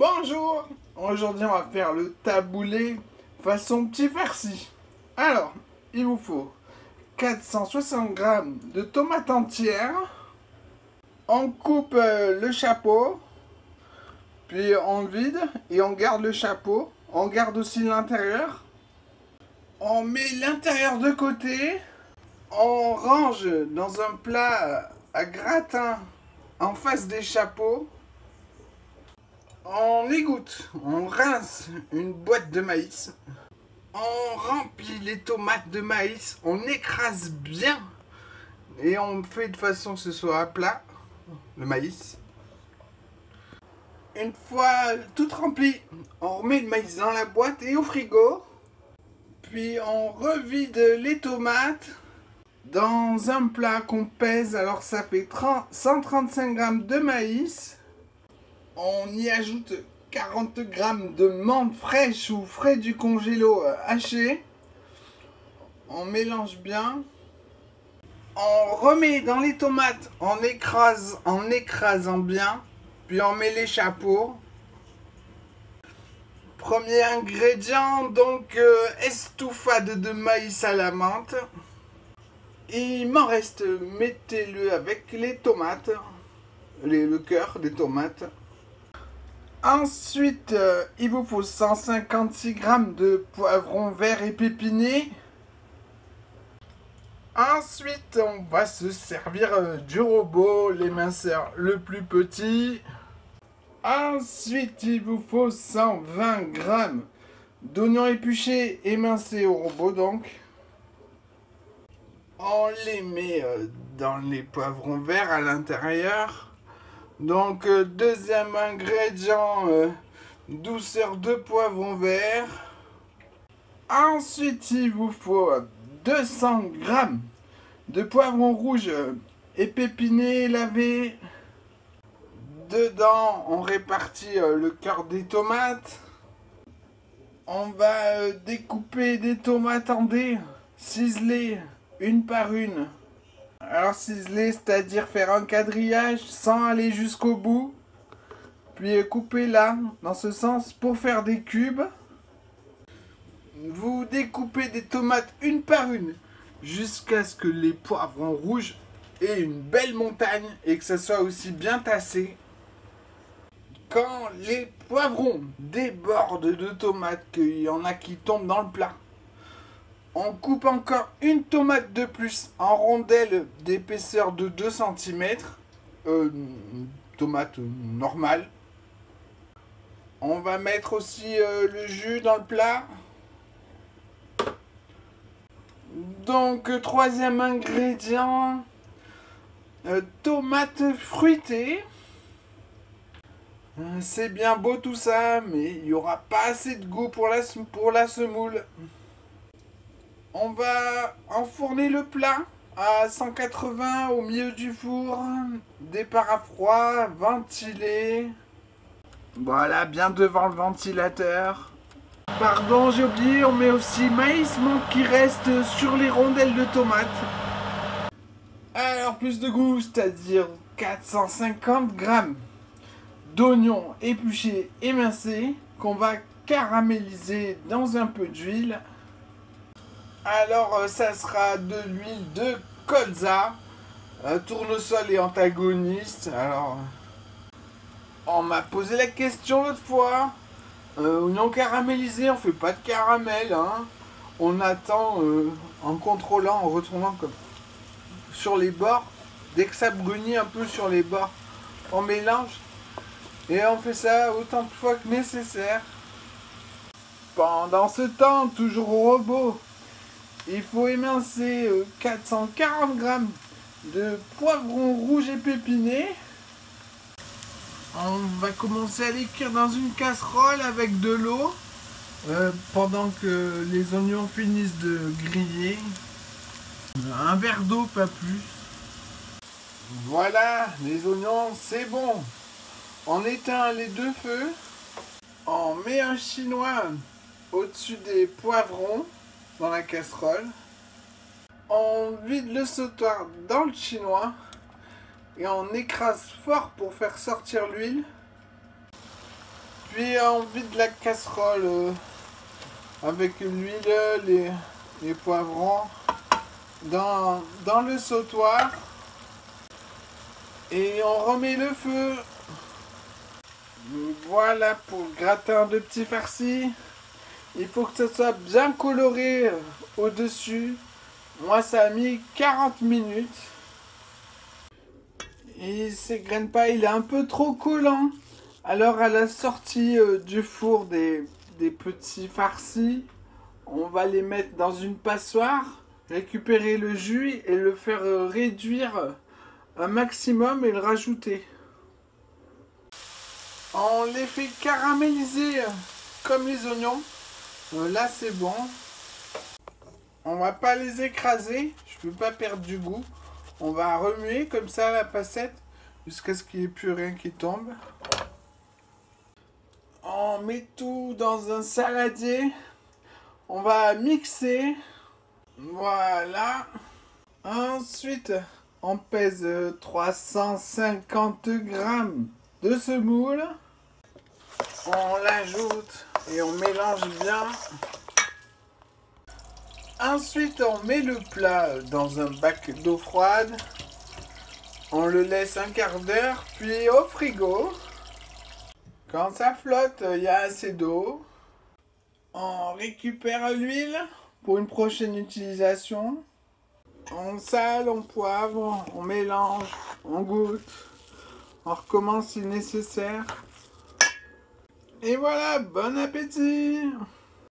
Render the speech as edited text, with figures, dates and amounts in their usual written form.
Bonjour. Aujourd'hui on va faire le taboulé façon petit farci. Alors, il vous faut 460 g de tomates entières. On coupe le chapeau, puis on vide et on garde le chapeau. On garde aussi l'intérieur. On met l'intérieur de côté. On range dans un plat à gratin en face des chapeaux. On égoutte, on rince une boîte de maïs. On remplit les tomates de maïs, on écrase bien et on fait de façon que ce soit à plat, le maïs. Une fois tout rempli, on remet le maïs dans la boîte et au frigo. Puis on revide les tomates dans un plat qu'on pèse. Alors ça fait 135 g de maïs. On y ajoute 40 g de menthe fraîche ou frais du congélo haché. On mélange bien. On remet dans les tomates en écrasant bien. Puis on met les chapeaux. Premier ingrédient, donc estouffade de maïs à la menthe. Il m'en reste, mettez-le avec les tomates, le cœur des tomates. Ensuite, il vous faut 156 g de poivrons verts épépinés. Ensuite, on va se servir du robot, l'éminceur le plus petit. Ensuite, il vous faut 120 g d'oignons épluchés émincés au robot donc. On les met dans les poivrons verts à l'intérieur. Donc deuxième ingrédient, douceur de poivrons verts. Ensuite, il vous faut 200 g de poivrons rouges épépinés, lavés. Dedans, on répartit le cœur des tomates. On va découper des tomates en dés, ciselées une par une. Alors ciseler, c'est-à-dire faire un quadrillage sans aller jusqu'au bout. Puis couper là, dans ce sens, pour faire des cubes. Vous découpez des tomates une par une, jusqu'à ce que les poivrons rouges aient une belle montagne et que ça soit aussi bien tassé. Quand les poivrons débordent de tomates, qu'il y en a qui tombent dans le plat, on coupe encore une tomate de plus en rondelles d'épaisseur de 2 cm. Une tomate normale. On va mettre aussi le jus dans le plat. Donc, troisième ingrédient, tomates fruitées. C'est bien beau tout ça, mais il n'y aura pas assez de goût pour la semoule. On va enfourner le plat à 180 au milieu du four. Départ à froid, ventilé. Voilà, bien devant le ventilateur. Pardon, j'ai oublié, on met aussi maïs menthe qui reste sur les rondelles de tomates. Alors, plus de goût, c'est-à-dire 450 g d'oignons épluchés émincés qu'on va caraméliser dans un peu d'huile. Alors ça sera de l'huile de colza, tournesol et antagoniste. Alors on m'a posé la question l'autre fois, oignons caramélisés, on fait pas de caramel, hein. On attend en contrôlant, en retournant comme sur les bords. Dès que ça brunit un peu sur les bords, on mélange. Et on fait ça autant de fois que nécessaire. Pendant ce temps, toujours au robot, il faut émincer 440 g de poivrons rouges épépinés. On va commencer à les cuire dans une casserole avec de l'eau pendant que les oignons finissent de griller. Un verre d'eau, pas plus. Voilà, les oignons, c'est bon. On éteint les deux feux, on met un chinois au-dessus des poivrons dans la casserole, on vide le sautoir dans le chinois et on écrase fort pour faire sortir l'huile. Puis on vide la casserole avec l'huile, les poivrons dans le sautoir. Et on remet le feu. Voilà pour le gratin de petits farcis. Il faut que ça soit bien coloré au-dessus. Moi, ça a mis 40 minutes. Et ces graines pas, il est un peu trop collant. Alors, à la sortie du four des petits farcis, on va les mettre dans une passoire, récupérer le jus et le faire réduire un maximum et le rajouter. On les fait caraméliser comme les oignons. Là c'est bon. On va pas les écraser, je veux pas perdre du goût. On va remuer comme ça la passette jusqu'à ce qu'il n'y ait plus rien qui tombe. On met tout dans un saladier. On va mixer. Voilà. Ensuite, on pèse 350 grammes de semoule. On l'ajoute et on mélange bien. Ensuite, on met le plat dans un bac d'eau froide. On le laisse un quart d'heure, puis au frigo. Quand ça flotte, il y a assez d'eau. On récupère l'huile pour une prochaine utilisation. On sale, on poivre, on mélange, on goûte. On recommence si nécessaire. Et voilà, bon appétit!